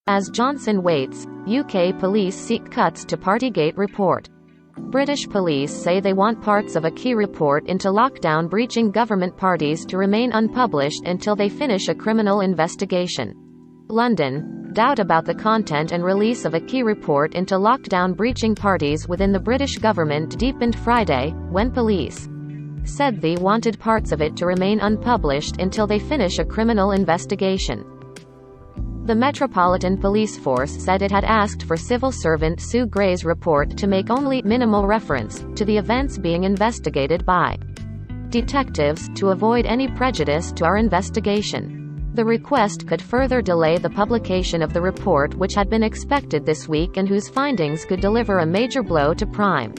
As Johnson waits, UK police seek cuts to partygate report. British police say they want parts of a key report into lockdown breaching government parties to remain unpublished until they finish a criminal investigation. London. Doubt about the content and release of a key report into lockdown breaching parties within the British government deepened Friday, when police said they wanted parts of it to remain unpublished until they finish a criminal investigation. The Metropolitan Police Force said it had asked for civil servant Sue Gray's report to make only minimal reference to the events being investigated by detectives to avoid any prejudice to our investigation. The request could further delay the publication of the report, which had been expected this week and whose findings could deliver a major blow to Prime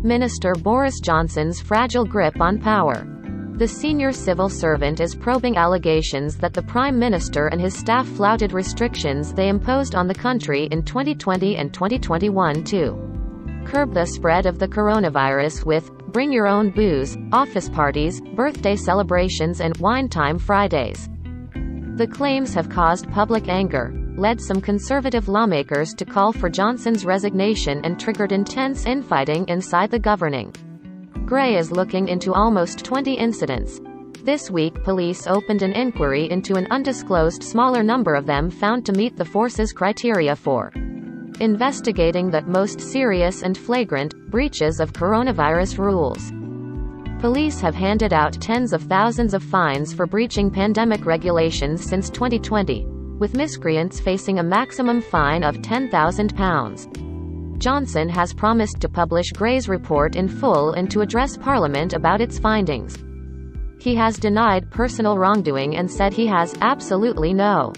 Minister Boris Johnson's fragile grip on power. The senior civil servant is probing allegations that the Prime Minister and his staff flouted restrictions they imposed on the country in 2020 and 2021 to curb the spread of the coronavirus with bring your own booze, office parties, birthday celebrations and wine time Fridays. The claims have caused public anger, led some Conservative lawmakers to call for Johnson's resignation and triggered intense infighting inside the governing. Gray is looking into almost 20 incidents. This week police opened an inquiry into an undisclosed smaller number of them found to meet the force's criteria for investigating the most serious and flagrant breaches of coronavirus rules. Police have handed out tens of thousands of fines for breaching pandemic regulations since 2020, with miscreants facing a maximum fine of £10,000. Johnson has promised to publish Gray's report in full and to address Parliament about its findings. He has denied personal wrongdoing and said he has absolutely no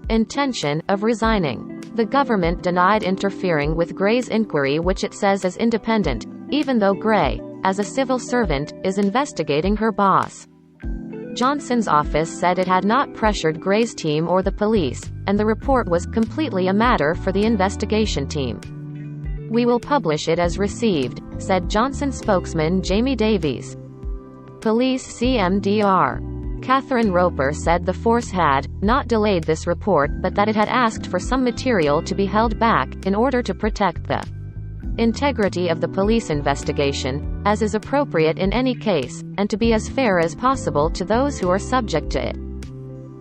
intention of resigning. The government denied interfering with Gray's inquiry, which it says is independent, even though Gray, as a civil servant, is investigating her boss. Johnson's office said it had not pressured Gray's team or the police, and the report was completely a matter for the investigation team. "We will publish it as received," said Johnson spokesman Jamie Davies. Police CMDR Catherine Roper said the force had not delayed this report but that it had asked for some material to be held back, in order to protect the integrity of the police investigation, as is appropriate in any case, and to be as fair as possible to those who are subject to it.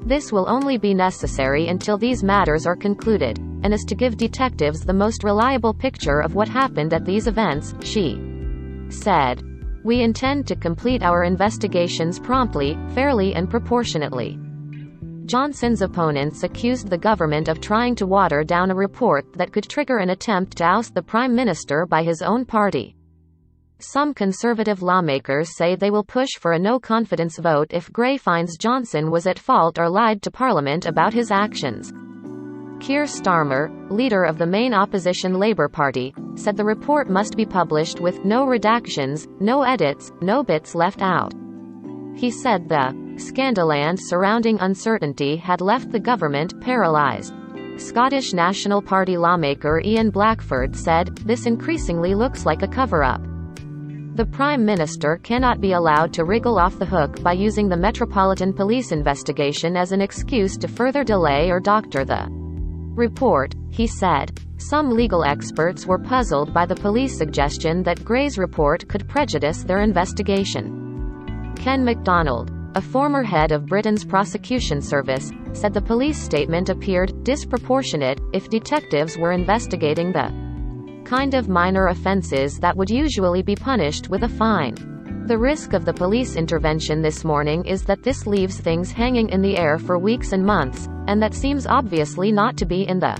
This will only be necessary until these matters are concluded, and is to give detectives the most reliable picture of what happened at these events, she said. "We intend to complete our investigations promptly, fairly and proportionately." Johnson's opponents accused the government of trying to water down a report that could trigger an attempt to oust the Prime Minister by his own party. Some Conservative lawmakers say they will push for a no-confidence vote if Gray finds Johnson was at fault or lied to Parliament about his actions. Keir Starmer, leader of the main opposition Labour Party, said the report must be published with no redactions, no edits, no bits left out. He said the "Scandaland surrounding uncertainty had left the government paralysed." Scottish National Party lawmaker Ian Blackford said, "This increasingly looks like a cover-up." The Prime Minister cannot be allowed to wriggle off the hook by using the Metropolitan Police investigation as an excuse to further delay or doctor the report, he said. Some legal experts were puzzled by the police suggestion that Gray's report could prejudice their investigation. Ken MacDonald, a former head of Britain's prosecution service, said the police statement appeared disproportionate if detectives were investigating the kind of minor offences that would usually be punished with a fine. The risk of the police intervention this morning is that this leaves things hanging in the air for weeks and months, and that seems obviously not to be in the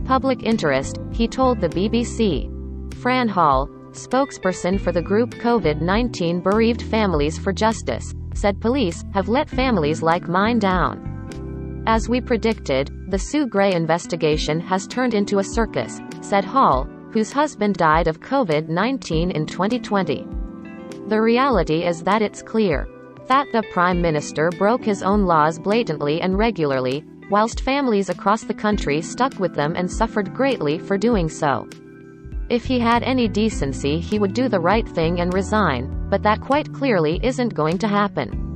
public interest, he told the BBC. Fran Hall, spokesperson for the group COVID-19 Bereaved Families for Justice, said police have let families like mine down. "As we predicted, the Sue Gray investigation has turned into a circus," said Hall, whose husband died of COVID-19 in 2020. "The reality is that it's clear that the Prime Minister broke his own laws blatantly and regularly, whilst families across the country stuck with them and suffered greatly for doing so. If he had any decency he would do the right thing and resign, but that quite clearly isn't going to happen."